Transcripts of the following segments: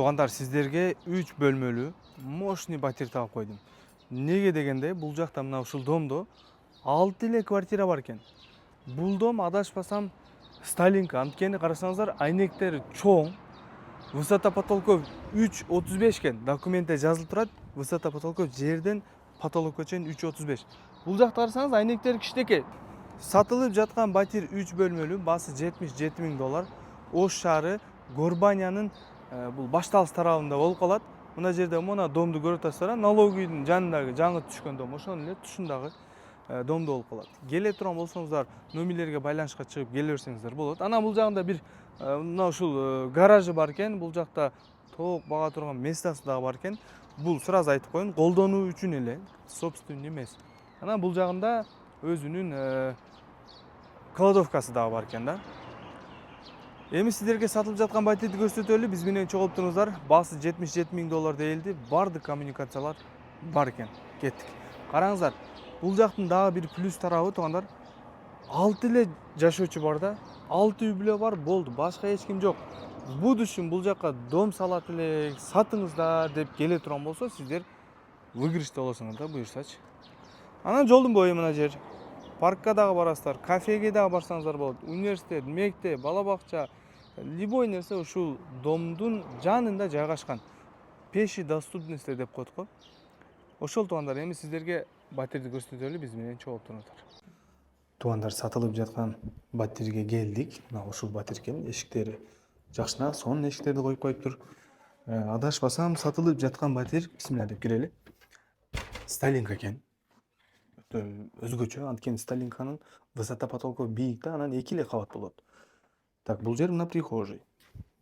Туугандар, сиздерге 3 бөлмөлүү мощный батир таап койдум. Неге дегенде, бул жакта мына ушул домдо 6 эле квартира бар экен. Бул дом адашпасам Сталинка. Анткени карасаңыздар, айнектери чоң. Высота потолков 3,35 экен. Документте жазылып турат. Высота потолков жерден потолокко чейин 3,35. Бул жакта карасаңыз, айнектери кичинекей. Сатылып жаткан батир 3 бөлмөлүү, баасы $77.000. Ош шаары, Горбанянын бул башталыш тарабында болуп калат. Мына жерде мына домду көрүп атасыздар, налоговыйдын жанындагы жаңы түшкөн дом, ошонун эле тушундагы домдо болуп калат. Келе турган болсоңуздар, номерлерге байланышка чыгып келе берсеңиздер болот. Анан бул жагында бир мына ушул гаражы бар экен. Бул жакта тоок бага турган местасы дагы бар экен. Бул сразу айтып коеюн, колдонуу үчүн эле, собственный эмес. Анан бул жагында өзүнүн кладовкасы дагы бар экен да. Эми сиздерге сатылып жаткан батирди көрсөтөлү. Биз менен чогулуп туруңуздар. Баасы $77.000 дейилди. Бардык коммуникациялар бар экен. Кеттик. Караңыздар, бул жактын дагы бир плюс тарабы, туугандар, 6 эле жашоочу бар да. 6 үй бүлө бар, болду. Башка эч ким жок. Будущем бул жакка дом салат элек, сатыңыздар деп келе турган болсо, сиздер выигрышта болосуңар да, буюрсачы. Анан жолдун бою мына жер. Паркка дагы барасыздар, кафеге дагы барсаңыздар болот. Университет, мектеп, бала бакча, любой нерсе ушул домдун жанында жайгашкан. Пеши доступности деп коет го. Ошол туугандар, эми сиздерге батирди көрсөтөлү, биз менен чогулуп туруңуздар. Туугандар, сатылып жаткан батирге келдик. Мына ушул батир экен. Эшиктери жакшына, сонун эшиктерди коюп коюптур. Адашпасам, сатылып жаткан батир, бисмилля деп кирели. Сталинка экен. Өзгөчө, анткени Сталинканын высота потолков бийик да, анан 2 эле кабат болот. Так, бул жер мына прихожий.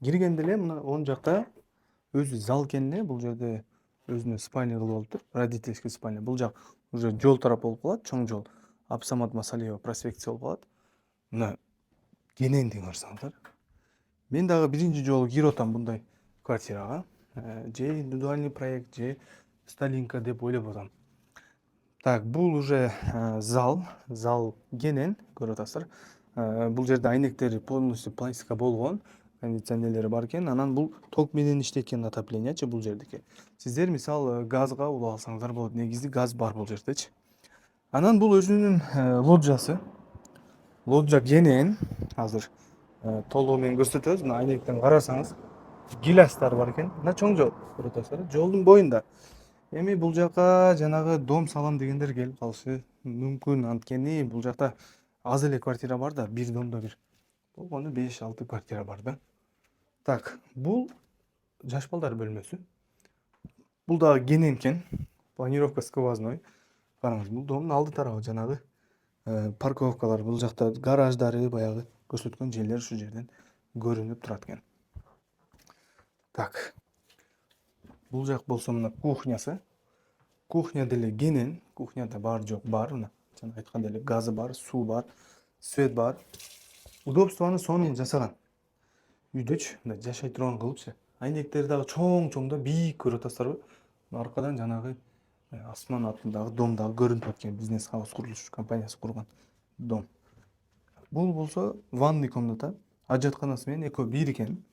Киргенде эле мына оң жакта өзү зал экен эле, бул жерде өзүнө спальня кылып алыптыр, родительский спальня. Бул жак уже жол тарап болуп калат, чоң жол. Абсамат Масалиева проспектиси болуп калат. Мына кенендигин карасаңыздар. Мен дагы биринчи жолу кирип атам bunday квартирага. Же индивидуальный проект, же Сталинка деп ойлоп атам. Так, бул уже зал кенен көрүп атасыздар. Бул жерде айнектери полностью пластика болгон, кондиционерлери бар экен. Анан бул ток менен иштейт отоплениячы бул жердики. Сиздер мисал газга улап алсаңыздар болот. Негизи газ бар бул жердечи. Анан бул өзүнүн лоджиясы. Лоджия кенен, азыр толугу менен көрсөтөбүз. Мына айнектен карасаңыз, гилястар бар экен. Мына чоң жол көрүп атасыздар, жолдун боюнда. Эми бул жака жанагы дом салам дегендер келип калышы мүмкүн, анткени бул жакта аз эле квартира бар да, бир домдо бир болгону 5-6 квартира бар да. Так, бул жаш балдар бөлмөсү. Бул дагы кенен экен. Планировка сквозной. Караңыз, бул домдун алды тарабы жанагы парковкалар, бул жакта гараждары, баягы көрсөткөн жерлер ушул жерден көрүнүп турат экен. Так. Бул жак болсо мына кухнясы. Кухня деле кенен, кухняда бар жок бар, мына жана айткандай эле газы бар, суу бар, свет бар. Удобствону сонун жасаган. Үйдөчү, мындай жашай турган кылыпчы. Айнектери дагы чоң да, бийик көрүп атасыздарбы? Аркадан жанагы Асман атындагы дом дагы көрүнүп турат экен. Бизнес хаус курулуш компаниясы курган дом. Бул болсо ванный комната, ажатканасы менен экөө бир экен.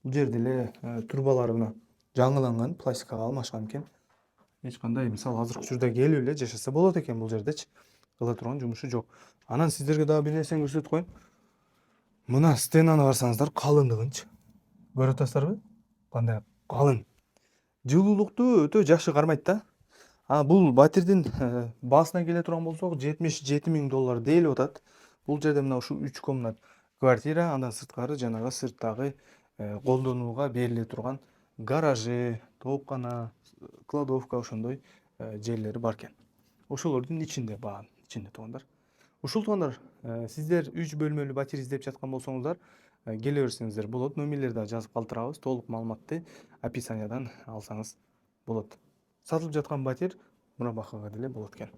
Бул жерде эле турбалары мына жаңыланган, пластикага алмашкан экен. Эч кандай мисал азыркы учурда келип эле жашаса болот экен бул жердечи. Кыла турган жумушу жок. Анан сиздерге дагы бир нерсени көрсөтүп коеюн. Мына стенаны карасаңыздар, калындыгынчы. Көрүп атасыздарбы? Кандай калың. Жылуулукту өтө жакшы кармайт да. Бул батирдин баасына келе турган болсок, $77.000 дейлип атат. Бул жерде мына ушул 3 комнат квартира, андан сырткары жанагы сырттагы колдонууга бериле турган гаражы, тоопкана, кладовка ошондой жерлери бар экен. Ошолордун ичинде, баанын ичинде туугандар. Ушул туугандар, сиздер 3 бөлмөлүү батир издеп жаткан болсоңуздар, келе берсеңиздер болот. Номерлерди жазып калтырабыз. Толук маалыматты описаниядан алсаңыз болот. Сатылып жаткан батир мурабакыга деле болот экен.